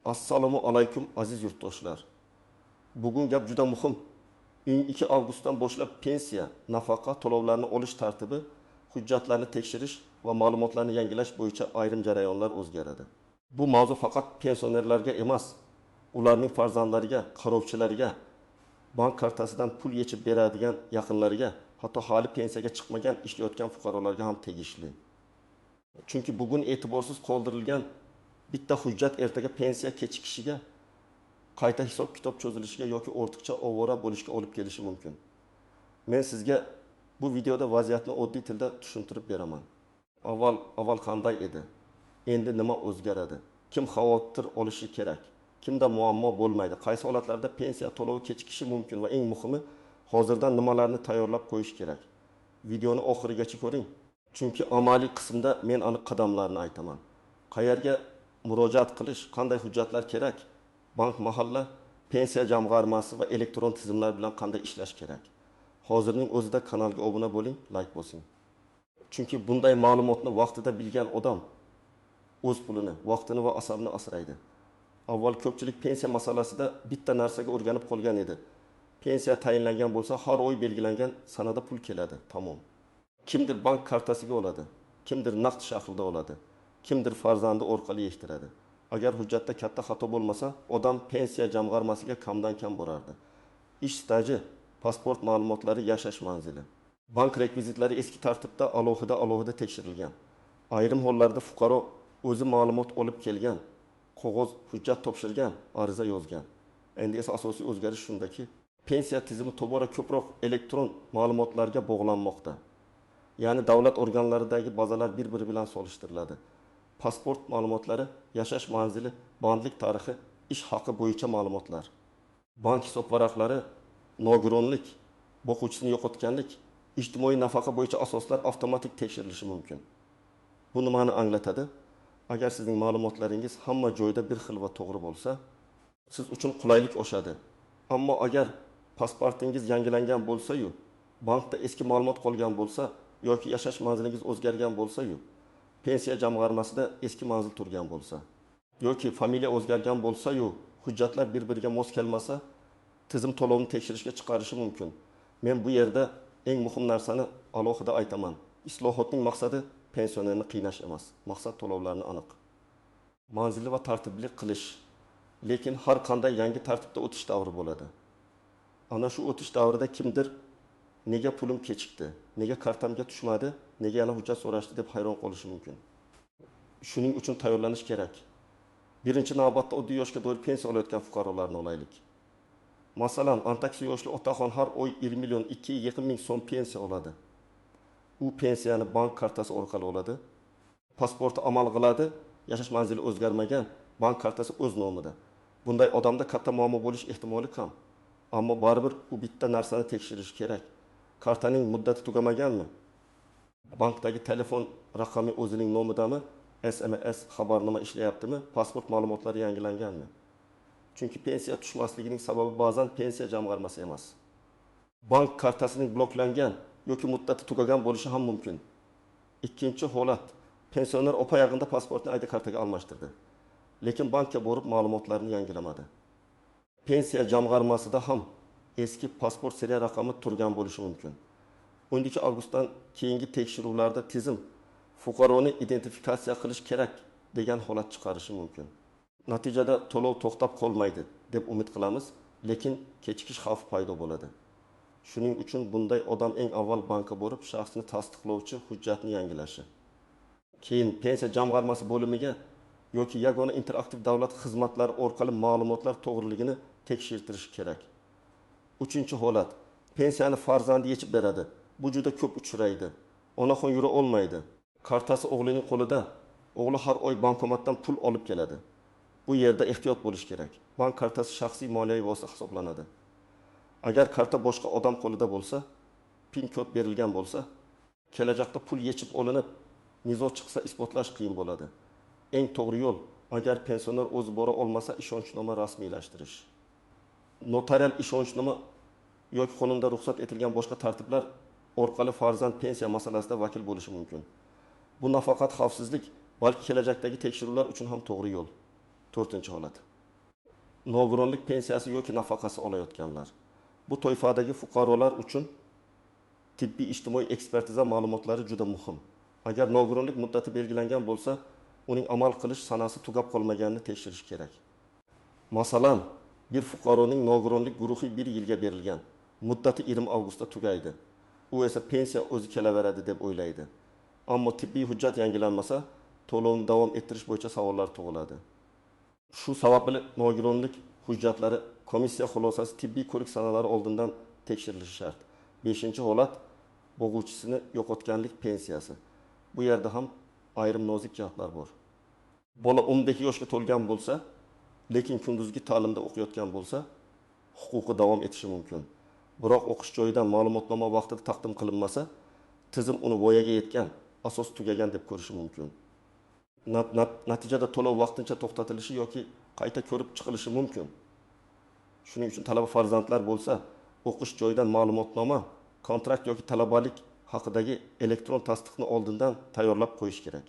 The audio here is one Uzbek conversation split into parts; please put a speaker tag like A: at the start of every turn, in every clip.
A: Assalomu alaykum aziz yurtdoshlar. Bugun gap juda muhim. 2 avgustdan boshlab pensiya, nafaqa to'lovlarini olish tartibi, hujjatlarni tekshirish va ma'lumotlarni yangilash bo'yicha ayrim jarayonlar o'zgaradi. Bu mavzu faqat pensionerlarga emas, ularning farzandlariga, qarovchilariga, bank kartasidan pul yechib beradigan yaqinlariga, hatto hali pensiyaga chiqmagan ishlayotgan fuqarolarga ham tegishli. Chunki bugun e'tiborsiz qoldirilgan bitta hujjat ertaga pensiya kechikishiga, qayta hisob kitob cho'zilishiga yoki ortiqcha ovora bo'lishga olib kelishi mumkin. Men sizga bu videoda vaziyatni oddiy tilda tushuntirib beraman. Avval qanday edi? Endi nima o'zgaradi? Kim xavotir olishi kerak? Kimda muammo bo'lmaydi? Qaysi holatlarda pensiya to'lovi kechikishi mumkin va eng muhimi, hozirdan nimalarni tayyorlab qo'yish kerak? Videoni oxirigacha ko'ring. Chunki amaliy qismda men aniq qadamlarni aytaman. Qayerga murojaat qilish, qanday hujjatlar kerak, bank mahalla, pensiya jamg'armasi va elektron tizimlar bilan qanday ishlash kerak. Hozirning o'zida kanalga obuna bo'ling, like bosing. Chunki bunday ma'lumotni vaqtida bilgan odam o'z pulini, vaqtini va asabini asraydi. Avval ko'pchilik pensiya masalasida bitta narsaga o'rganib qolgan edi. Pensiya tayinlangan bo'lsa, har oy belgilangan sanada pul keladi, tamom. Kimdir bank kartasiga oladi, kimdir naqd shaklda oladi, kimdir farzandi orqali eshittiradi. Agar hujjatda katta xato bo'lmasa, odam pensiya jamg'armasiga kamdan kam borardi. Ish staji, pasport ma'lumotlari, yashash manzili. Bank rekvizitlari eski tartibda alohida tekshirilgan. Ayrim hollarda fuqaro o'zi ma'lumot olib kelgan, qog'oz hujjat topshirgan, ariza yozgan. Endi esa asosiy o'zgarish shundaki, pensiya tizimi tobora ko'proq elektron ma'lumotlarga bog'lanmoqda. Ya'ni davlat organlaridagi bazalar bir-biri bilan solishtiriladi. Pasport ma'lumotlari, yashash manzili, bandlik tarixi, ish haqi bo'yicha ma'lumotlar. Bank hisob varaqlari, nogironlik, boquvchisini yo'qotganlik, ijtimoiy nafaqa bo'yicha asoslar avtomatik tekshirilishi mumkin. Bu nimani anglatadi? Agar sizning ma'lumotlaringiz hamma joyda bir xil va to'g'ri bo'lsa, siz uchun qulaylik oshadi. Ammo agar pasportingiz yangilangan bo'lsa-yu, bankda eski ma'lumot qolgan bo'lsa yoki yashash manzilingiz o'zgargan bo'lsa-yu, pensiya jamg'armasida eski manzil turgan bo'lsa yoki familiya o'zgargan bo'lsa-yu, hujjatlar bir-biriga mos kelmasa, tizim to'lovni tekshirishga chiqarishi mumkin. Men bu yerda eng muhim narsani alohida aytaman. Islohotning maqsadi pensionerni qiynash emas, maqsad to'lovlarni aniq, manzilli va tartibli qilish. Lekin har qanday yangi tartibda o'tish davri bo'ladi. Ana shu o'tish davrida kimdir nega pulim kechikdi, nega kartamga tushmadi, nega yana hujjat so'rashdi deb hayron qolishi mumkin. Shuning uchun tayyorlanish kerak. Birinchi navbatda oddiy yoshga doir pensiya olayotgan fuqarolarni olaylik. Masalan, antaksi yoshli otaxon har oy 20 million 2,5 ming so'm pensiya oladi. U pensiyani bank kartasi orqali oladi. Pasporti amal qiladi, yashash manzili o'zgarmagan, bank kartasi o'z nomida. Bunday odamda katta muammo bo'lish ehtimoli kam. Ammo baribir u bitta narsani tekshirish kerak. Kartaning muddati tugamaganmi? Bankdagi telefon raqami o'zining nomidami? SMS xabarnoma ishlayaptimi? Pasport ma'lumotlari yangilanganmi? Chunki pensiya tushmasligining sababi ba'zan pensiya jamg'armasi emas. Bank kartasining bloklangan yoki muddati tugagan bo'lishi ham mumkin. Ikkinchi holat, pensioner opayog'inda pasportni ID kartaga almashtirdi. Lekin bankka borib ma'lumotlarni yangilamadi. Pensiya jamg'armasida ham eski pasport seriya raqami turgan bo'lishi mumkin. 12 avgustdan keyingi tekshiruvlarda tizim fuqaroni identifikatsiya qilish kerak degan holat chiqarishi mumkin. Natijada to'lov to'xtab qolmaydi deb umid qilamiz, lekin kechikish xavfi paydo bo'ladi. Shuning uchun bunday odam eng avval bankka borib shaxsini tasdiqlovchi hujjatni yangilashi. Keyin pensiya jamg'armasi bo'limiga yoki yagona interaktiv davlat xizmatlari orqali ma'lumotlar to'g'riligini tekshirtirish kerak. Uchinchi holat, pensiyani farzandi yechib beradi. Bu juda ko'p uchraydi. Onaxon yura olmaydi. Kartasi o'g'lining qo'lida. O'g'li har oy bankomatdan pul olib keladi. Bu yerda ehtiyot bo'lish kerak. Bank kartasi shaxsiy moliyaviy vosita hisoblanadi. Agar karta boshqa odam qo'lida bo'lsa, PIN kod berilgan bo'lsa, kelajakda pul yechib olinib, nizo chiqsa isbotlash qiyin bo'ladi. Eng to'g'ri yo'l, agar pensioner o'zi bora olmasa, ishonchnoma rasmiylashtirish. Notarial ishonchnoma yoki qonunda ruxsat etilgan boshqa tartiblar orqali farzand pensiya masalasida vakil bo'lishi mumkin. Bu nafaqat xavfsizlik, balki kelajakdagi tekshiruvlar uchun ham to'g'ri yo'l. 4-holat. nogironlik pensiyasi yoki nafaqasi olayotganlar. Bu toifadagi fuqarolar uchun tibbiy ijtimoiy ekspertiza ma'lumotlari juda muhim. Agar nogironlik muddati belgilangan bo'lsa, uning amal qilish sanasi tugab qolmaganini tekshirish kerak. Masalan, bir fuqaroning nogironlik guruhi 1 yilga berilgan. Muddati 20 avgustda tugaydi. U esa pensiya o'zi kelaveradi deb o'ylaydi. Ammo tibbiy hujjat yangilanmasa, to'lovni davom ettirish bo'yicha savollar tug'iladi. Shu sababli nogironlik hujjatlari komissiya xulosasi tibbiy ko'rik sanalari oldindan tekshirilishi shart. 5-holat bo'g'uvchisini yo'qotganlik pensiyasi. Bu yerda ham ayrim nozik jihatlar bor. Bola 12 yoshga to'lgan bo'lsa, lekin kunduzgi ta'limda o'qiyotgan bo'lsa, huquqi davom etishi mumkin. Biroq o'qish joyidan ma'lumotnoma vaqtida taqdim qilinmasa, tizim uni voyaga yetgan, asos tugagan deb ko'rishi mumkin. Natijada to'lov vaqtincha to'xtatilishi yoki qayta ko'rib chiqilishi mumkin. Shuning uchun talaba farzandlar bo'lsa, o'qish joyidan ma'lumotnoma, kontrakt yoki talabalik haqidagi elektron tasdiqni oldindan tayyorlab qo'yish kerak.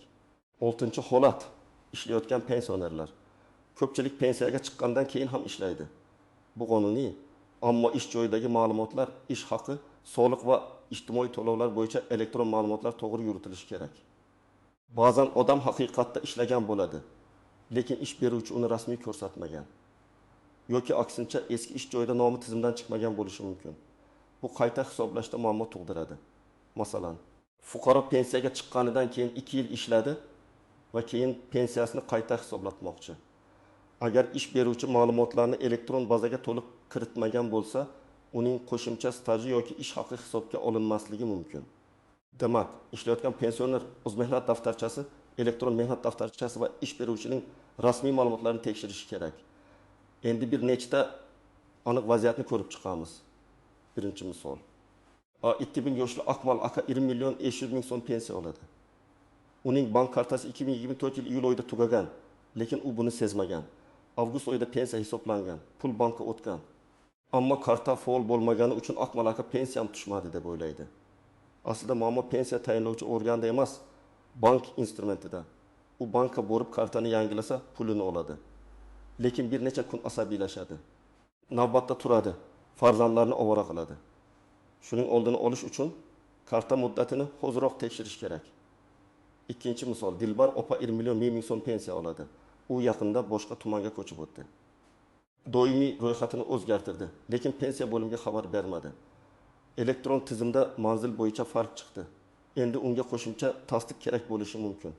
A: 6-holat ishlayotgan pensionerlar. Ko'pchilik pensiyaga chiqqandan keyin ham ishlaydi. Bu qonuniy, ammo ish joyidagi ma'lumotlar, ish haqi, soliq va ijtimoiy to'lovlar bo'yicha elektron ma'lumotlar to'g'ri yuritilishi kerak. Ba'zan odam haqiqatda ishlagan bo'ladi, lekin ish beruvchi uni rasmiy ko'rsatmagan. Yoki aksincha eski ish joyida nomi tizimdan chiqmagan bo'lishi mumkin. Bu qayta hisoblashda muammo tug'diradi. Masalan, fuqaro pensiyaga chiqqanidan keyin 2 yil ishladi va keyin pensiyasini qayta hisoblatmoqchi. Agar ish beruvchi ma'lumotlarni elektron bazaga to'liq kiritmagan bo'lsa, uning qo'shimcha staji yoki ish haqi hisobga olinmasligi mumkin. Demak, ishlayotgan pensioner o'z mehnat daftarchasi, elektron mehnat daftarchasi va ish beruvchining rasmiy ma'lumotlarini tekshirishi kerak. Endi bir nechta aniq vaziyatni ko'rib chiqamiz. Birinchi misol. 2000 yoshli Akmal aka 20 million 500 ming so'm pensiya oladi. Uning bank kartasi 2024 yil iyul oyida tugagan, lekin u buni sezmagan. Avgust oyida pensiya hisoblangan, pul bankka o'tgan. Ammo karta faol bo'lmagani uchun Akmal aka pensiyam tushmadi deb o'ylaydi. Aslida muammo pensiya tayinlovchi organda emas, bank instrumentida. U bankka borib kartani yangilasa, pulini oladi. Lekin bir necha kun asabiylashadi. Navbatda turadi, farzandlarini ovora qiladi. Shuning oldini olish uchun karta muddatini hoziroq tekshirish kerak. Ikkinchi misol, Dilbar opa 20 million ming so'm pensiya oladi. U yaqinda boshqa tumanga ko'chib o'tdi. Doimiy ro'yxatini o'zgartirdi, lekin pensiya bo'limiga xabar bermadi. Elektron tizimda manzil bo'yicha farq chiqdi. Endi unga qo'shimcha tasdiq kerak bo'lishi mumkin.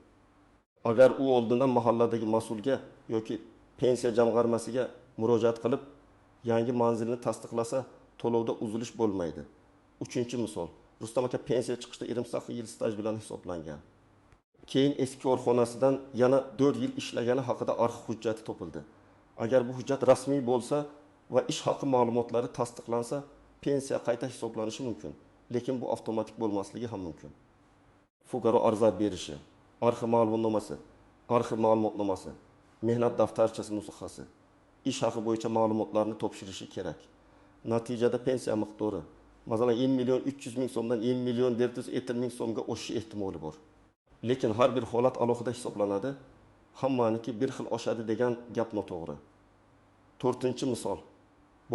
A: Agar u oldindan mahalladagi mas'ulga yoki pensiya jamg'armasiga murojaat qilib, yangi manzilni tasdiqlasa, to'lovda uzilish bo'lmaydi. 3-misol, Rustam aka pensiya chiqishda 28 yil staj bilan hisoblangan. Keyin eski korxonasidan yana 4 yil ishlagani haqida arxiv hujjati topildi. Agar bu hujjat rasmiy bo'lsa va ish haqi ma'lumotlari tasdiqlansa, pensiya qayta hisoblanishi mumkin, lekin bu avtomatik bo'lmasligi ham mumkin. Fuqaro ariza berishi, arxiv ma'lumotnomasi, mehnat daftarchasi nusxasi, ish haqi bo'yicha ma'lumotlarni topshirishi kerak. Natijada pensiya miqdori, masalan 20 million 300 ming so'mdan 20 million 470 ming so'mga o'sishi ehtimoli bor. Lekin har bir holat alohida hisoblanadi. Hammaniki bir xil oshadi degan gap noto'g'ri. 4-misol.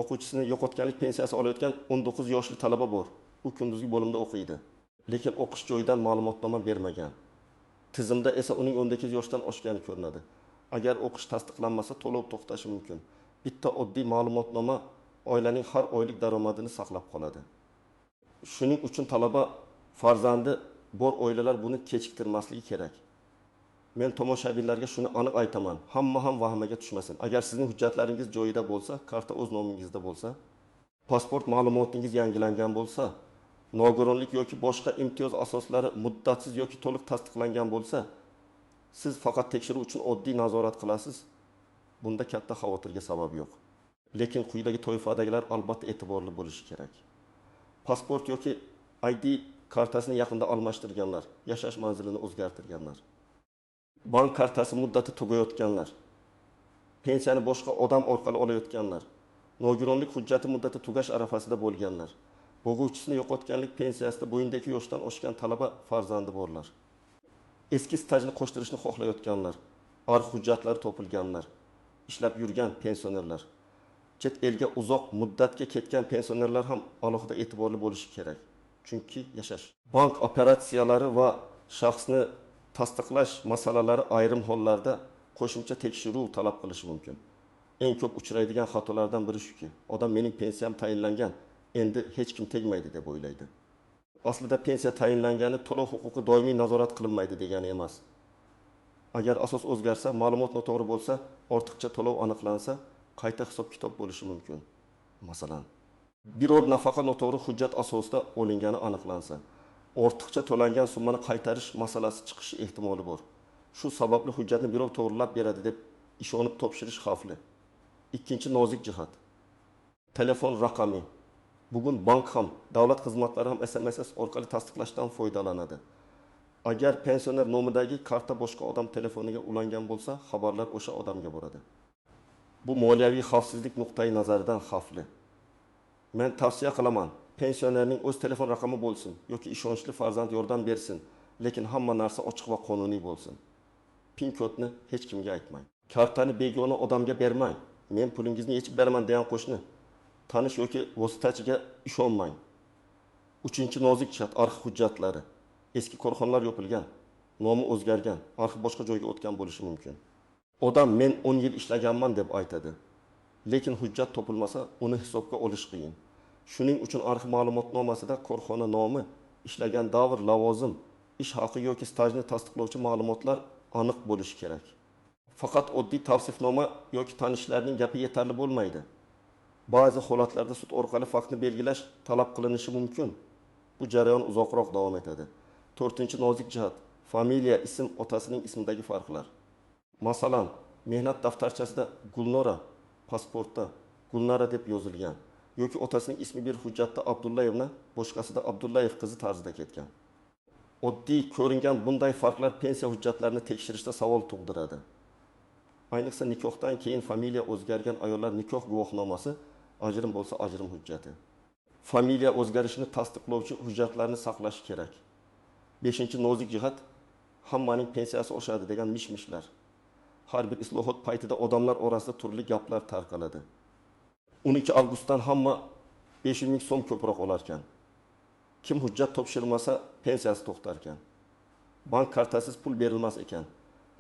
A: O'quvchisini yo'qotganlik pensiyasi olayotgan 19 yoshli talaba bor. U kunduzgi bo'limda o'qiydi, lekin o'qish joyidan ma'lumotnoma bermagan. Tizimda esa uning 18 yoshdan oshgani ko'rinadi. Agar o'qish tasdiqlanmasa, to'lov to'xtashi mumkin. Bitta oddiy ma'lumotnoma oilaning har oylik daromadini saqlab qoladi. Shuning uchun talaba farzandi bor oilalar buni kechiktirmasligi kerak. Men tomoshabinlarga shuni aniq aytaman. Hamma ham vahimaga tushmasin. Agar sizning hujjatlaringiz joyida bo'lsa, karta o'z nomingizda bo'lsa, pasport ma'lumotingiz yangilangan bo'lsa, nogironlik yoki boshqa imtiyoz asoslari muddatsiz yoki to'liq tasdiqlangan bo'lsa, siz faqat tekshiruv uchun oddiy nazorat qilasiz. Bunda katta xavotirga sabab yo'q. Lekin quyidagi toifadagilar albatta e'tiborli bo'lishi kerak. Pasport yoki ID kartasini yaqinda almashtirganlar, yashash manzilini o'zgartirganlar, bank kartasi muddati tugayotganlar, pensiyani boshqa odam orqali olayotganlar, nogironlik hujjati muddati tugash arafasida bo'lganlar, bo'g'uvchisini yo'qotganlik pensiyasida bo'yindagi yoshdan oshgan talaba farzandi borlar, eski stajni qo'shtirishni xohlayotganlar, arxiv hujjatlari topilganlar, ishlab yurgan pensionerlar, chet elga uzoq muddatga ketgan pensionerlar ham alohida e'tiborli bo'lishi kerak. Chunki yashash. Bank operatsiyalari va shaxsni tasdiqlash masalalari ayrim hollarda qo'shimcha tekshiruv talab qilishi mumkin. Eng ko'p uchraydigan xatolardan biri shuki, odam mening pensiyam tayinlangan, endi hech kim tegmaydi deb o'ylaydi. Aslida pensiya tayinlangani to'lov huquqi doimiy nazorat qilinmaydi degani emas. Agar asos o'zgarsa, ma'lumot noto'g'ri bo'lsa, ortiqcha to'lov aniqlansa, qayta hisob-kitob bo'lishi mumkin. Masalan, biror nafaqa noto'g'ri hujjat asosida olingani aniqlansa, ortiqcha to'langan summani qaytarish masalasi chiqishi ehtimoli bor. Shu sababli hujjatni birov to'g'rilab beradi deb ishonib topshirish xavfli. Ikkinchi nozik jihat. Telefon raqami. Bugun bank ham, davlat xizmatlari ham SMS orqali tasdiqlashdan foydalanadi. Agar pensioner nomidagi karta boshqa odam telefoniga ulangan bo'lsa, xabarlar o'sha odamga boradi. Bu moliyaviy xavfsizlik nuqtai nazaridan xavfli. Men tavsiya qilaman, pensionerning o'z telefon raqami bo'lsin yoki ishonchli farzand yordam bersin, lekin hamma narsa ochiq va qonuniy bo'lsin. Pin kodni hech kimga aytmang. Kartani begona odamga bermang. Men pulingizni yechib beraman degan qo'shni, tanish yoki vositachiga ishonmang. Uchinchi nozik jihat arxiv hujjatlari. Eski korxonalar yopilgan, nomi o'zgargan, arxiv boshqa joyga o'tgan bo'lishi mumkin. Odam men 10 yil ishlaganman deb aytadi. Lekin hujjat topilmasa, uni hisobga olish qiyin. Shuning uchun arxiv ma'lumotnomasida korxona nomi, ishlagan davr, lavozim, ish haqi yoki stajni tasdiqlovchi ma'lumotlar aniq bo'lishi kerak. Faqat oddiy tavsifnoma yoki tanishlarning gapi yetarli bo'lmaydi. Ba'zi holatlarda sud orqali faktni belgilash talab qilinishi mumkin. Bu jarayon uzoqroq davom etadi. To'rtinchi nozik jihat, familiya, ism, otasining ismidagi farqlar. Masalan, mehnat daftarchasida Gulnora, pasportda Gulnara deb yozilgan yoki otasining ismi bir hujjatda Abdullayevna, boshqasida Abdullayev qizi tarzida ketgan. Oddiy ko'ringan bunday farqlar pensiya hujjatlarini tekshirishda savol tug'diradi. Ayniqsa nikohdan keyin familiya o'zgargan ayollar nikoh guvohnomasi, ajrim bo'lsa ajrim hujjati. Familiya o'zgarishini tasdiqlovchi hujjatlarni saqlash kerak. 5-chi nozik jihat, hammaning pensiyasi oshadi degan mish-mishlar. Har bir islohot paytida odamlar orasida turli gaplar tarqaladi. 12 avgustdan hamma 500 ming so'm ko'proq olar ekan. Kim hujjat topshirmasa pensiyasi to'xtar ekan. Bank kartasiz pul berilmas ekan.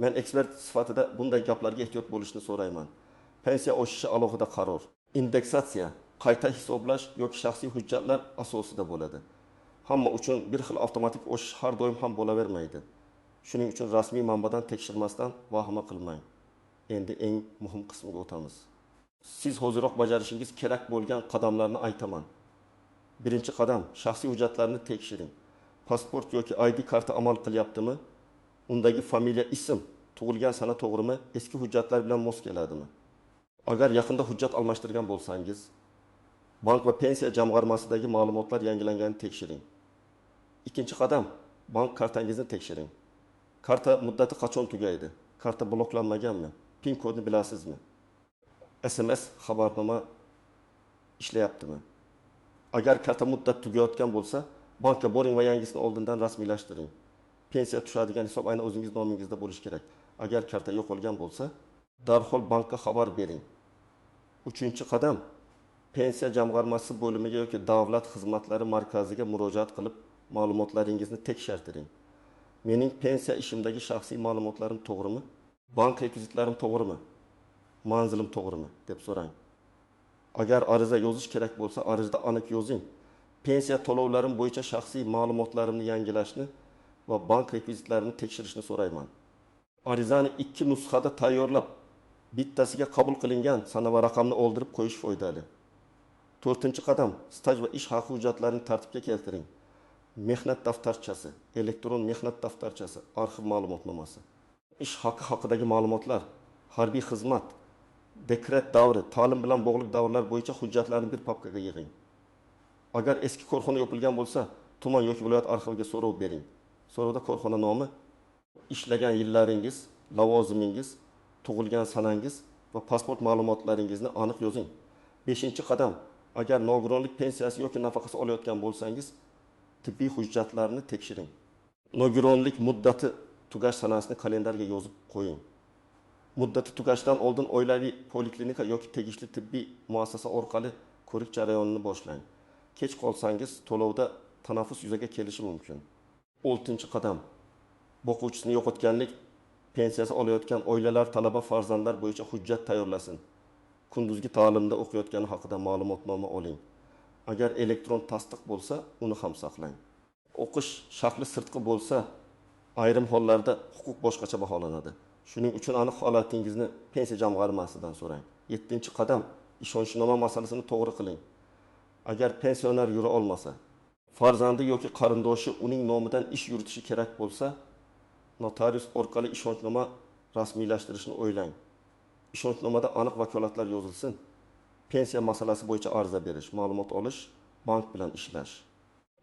A: Men ekspert sifatida bunday gaplarga ehtiyot bo'lishni so'rayman. Pensiya oshishi alohida qaror. Indeksatsiya, qayta hisoblash yoki shaxsiy hujjatlar asosida bo'ladi. Hamma uchun bir xil avtomatik oshish har doim ham bo'lavermaydi. Shuning uchun rasmiy manbadan tekshirmasdan vahima qilmang. Endi eng muhim qismiga o'tamiz. Siz hoziroq bajarishingiz kerak bo'lgan qadamlarni aytaman. Birinchi qadam, shaxsiy hujjatlarni tekshiring. Pasport yoki ID karta amal qilyaptimi? Undagi familiya, ism, tug'ilgan sana to'g'rimi? Eski hujjatlar bilan mos keladimi? Agar yaqinda hujjat almashtirgan bo'lsangiz, bank va pensiya jamg'armasidagi ma'lumotlar yangilanganini tekshiring. Ikkinchi qadam, bank kartangizni tekshiring. Karta muddati qachon tugaydi? Karta bloklanmaganmi? Pin kodni bilasizmi? SMS xabarnoma ishlayaptimi? Agar karta muddat tugayotgan bo'lsa, bankka boring va yangisini oldindan rasmiylashtiring. Pensiya tushadigan hisob aynan o'zingiz nomingizda bo'lishi kerak. Agar karta yo'qolgan bo'lsa, darhol bankka xabar bering. Uchinchi qadam, pensiya jamg'armasi bo'limiga yoki davlat xizmatlari markaziga murojaat qilib, ma'lumotlaringizni tekshirtiring. Mening pensiya ishimdagi shaxsiy ma'lumotlarim to'g'rimi? Bank rekvizitlarim to'g'rimi? Manzilim to'g'rimi deb so'rang. Agar ariza yozish kerak bo'lsa, arizada aniq yozing. Pensiya to'lovlarim bo'yicha shaxsiy ma'lumotlarimni yangilashni va bank rekvizitlarini tekshirishni so'rayman. Arizani 2 nusxada tayyorlab, bittasiga qabul qilingan sana va raqamni oldirib qo'yish foydali. 4-qadam, staj va ish haqi hujjatlarini tartibga keltiring. Mehnat daftarchasi, elektron mehnat daftarchasi, arxiv ma'lumotnomasi. Ish haqi haqidagi ma'lumotlar, harbiy xizmat, dekret davri, ta'lim bilan bog'liq davrlar bo'yicha hujjatlarni bir papkaga yig'ing. Agar eski korxona yopilgan bo'lsa, tuman yoki viloyat arxiviga so'rov bering. So'rovda korxona nomi, ishlagan yillaringiz, lavozimingiz, tug'ilgan sanangiz va pasport ma'lumotlaringizni aniq yozing. 5-qadam, agar nogironlik pensiyasi yoki nafaqasi olayotgan bo'lsangiz, tibbiy hujjatlarni tekshiring. Nogironlik muddati tugash sanasini kalendarga yozib qo'ying. muddati tugashidan oldin oilaviy poliklinika yoki tegishli tibbiy muassasa orqali ko'rik jarayonini boshlang. Kech qolsangiz to'lovda tanaffus yuzaga kelishi mumkin. 6-qadam. O'quvchisini yo'qotganlik pensiyasi olayotgan oilalar talaba farzandlar bo'yicha hujjat tayyorlasin. Kunduzgi ta'limda o'qiyotgani haqida ma'lumotnoma oling. Agar elektron tasdiq bo'lsa, uni ham saqlang. O'qish shakli sirtqi bo'lsa, ayrim hollarda huquq boshqacha baholanadi. Shuning uchun aniq holatingizni pensiya jamg'armasidan so'rang. 7-qadam, ishonchnoma masalasini to'g'ri qiling. Agar pensioner yura olmasa, farzandi yoki qarindoshi uning nomidan ish yuritishi kerak bo'lsa, notarius orqali ishonchnoma rasmiylashtirishni o'ylang. Ishonchnomada aniq vakolatlar yozilsin. Pensiya masalasi bo'yicha ariza berish, ma'lumot olish, bank bilan ishlash,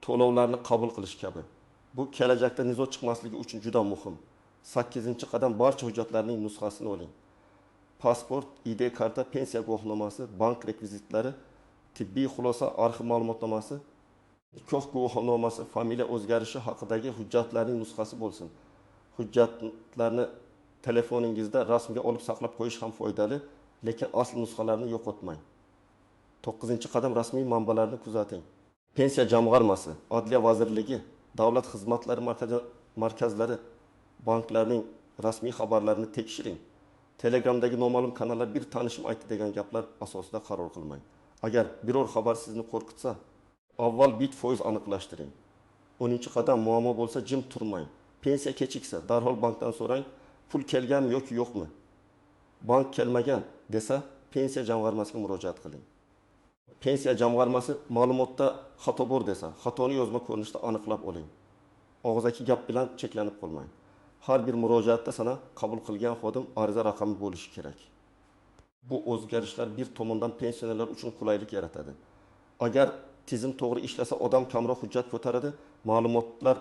A: to'lovlarni qabul qilish kabi. Bu kelajakda nizo chiqmasligi uchun juda muhim. 8-qadam, barcha hujjatlarning nusxasini oling. Pasport, ID karta, pensiya guvohnomasi, bank rekvizitlari, tibbiy xulosa, arxiv ma'lumotnomasi, nikoh guvohnomasi, familiya o'zgarishi haqidagi hujjatlarning nusxasi bo'lsin. Hujjatlarni telefoningizda rasmga olib saqlab qo'yish ham foydali, lekin asl nusxalarini yo'qotmang. 9-qadam, rasmiy manbalarni kuzating. Pensiya jamg'armasi, Adliya vazirligi, davlat xizmatlari markazlari, banklarning rasmiy xabarlarini tekshiring. Telegramdagi noma'lum kanallar bir tanishim aytdi degan gaplar asosida qaror qilmang. Agar biror xabar sizni qo'rqitsa, avval bit foiz aniqlashtiring. 10-qadam, muammo bo'lsa jim turmang. Pensiya kechiksa, darhol bankdan so'rang, pul kelganmi yoki yo'qmi? Bank kelmagan desa, pensiya jamg'armasiga murojaat qiling. Pensiya jamg'armasi ma'lumotda xato bor desa, xatoni yozma ko'rinishda aniqlab oling. Og'zaki gap bilan cheklanib qolmang. Har bir murojaatda sana qabul qilgan xodim ariza raqami bo'lishi kerak. Bu o'zgarishlar bir tomondan pensionerlar uchun qulaylik yaratadi. Agar tizim to'g'ri ishlasa, odam kamroq hujjat ko'taradi, ma'lumotlar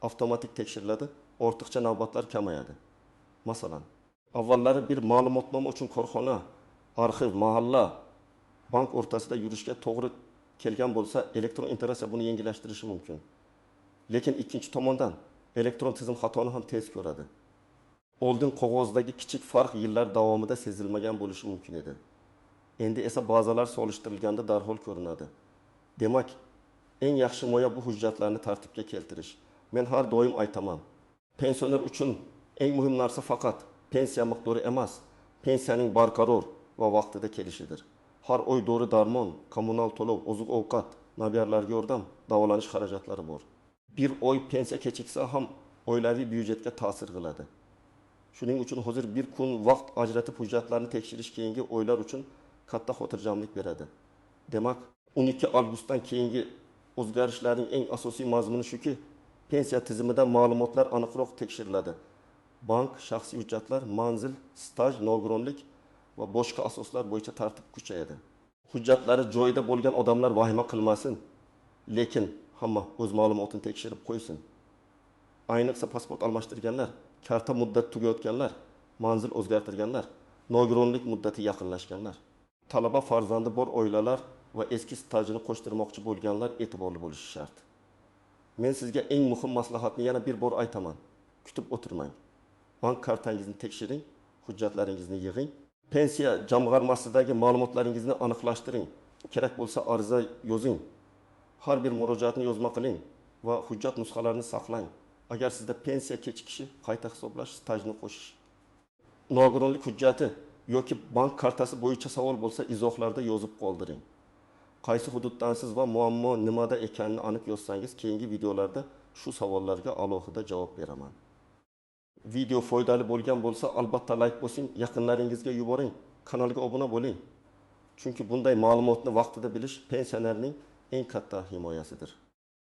A: avtomatik tekshiriladi, ortiqcha navbatlar kamayadi. Masalan, avvallari bir ma'lumotnoma uchun korxona, arxiv, mahalla, bank o'rtasida yurishga to'g'ri kelgan bo'lsa, elektron integratsiya buni yengillashtirishi mumkin. Lekin ikkinchi tomondan elektron tizim xatoni ham tez ko'radi. Oldin qog'ozdagi kichik farq yillar davomida sezilmagan bo'lishi mumkin edi. Endi esa bazalar solishtirilganda darhol ko'rinadi. Demak, eng yaxshi moya bu hujjatlarni tartibga keltirish. Men har doim aytaman, pensioner uchun eng muhim narsa faqat pensiya miqdori emas, pensiyaning barqaror va vaqtida kelishidir. Har oy dori-darmon, kommunal to'lov, oziq-ovqat, nabirlarga yordam, davolanish xarajatlari bor. Bir oy pensiya kechiksa ham oilaviy byudjetga ta'sir qiladi. Shuning uchun hozir bir kun vaqt ajratib hujjatlarni tekshirish keyingi oylar uchun katta xotirjamlik beradi. Demak, 12 avgustdan keyingi o'zgarishlarning eng asosiy mazmuni shuki, pensiya tizimida ma'lumotlar aniqroq tekshiriladi. Bank, shaxsiy hujjatlar, manzil, staj, nogironlik va boshqa asoslar bo'yicha tartib kuchayadi. Hujjatlari joyida bo'lgan odamlar vahima qilmasin, lekin hamma o'z ma'lumotini tekshirib qo'ysin. Ayniqsa pasport almashtirganlar, karta muddati tugayotganlar, manzil o'zgartirganlar, nogironlik muddati yaqinlashganlar, talaba farzandi bor oilalar va eski stajini qo'shtirmoqchi bo'lganlar e'tiborli bo'lishi shart. Men sizga eng muhim maslahatni yana bir bor aytaman. Kutib o'tirmang. Bank kartangizni tekshiring, hujjatlaringizni yig'ing, pensiya jamg'armasidagi ma'lumotlaringizni aniqlashtiring. Kerak bo'lsa ariza yozing. Har bir murojaatni yozma qiling va hujjat nusxalarini saqlang. Agar sizda pensiya kechikishi, qayta hisoblash, stajni qo'shish, nogironlik hujjati yoki bank kartasi bo'yicha savol bo'lsa, izohlarda yozib qoldiring. Qaysi hududdansiz va muammo nimada ekanini aniq yozsangiz, keyingi videolarda shu savollarga alohida javob beraman. Video foydali bo'lgan bo'lsa, albatta like bosing, yaqinlaringizga yuboring, kanalga obuna bo'ling. Chunki bunday ma'lumotni vaqtida bilish pensionerning eng katta himoyasidir.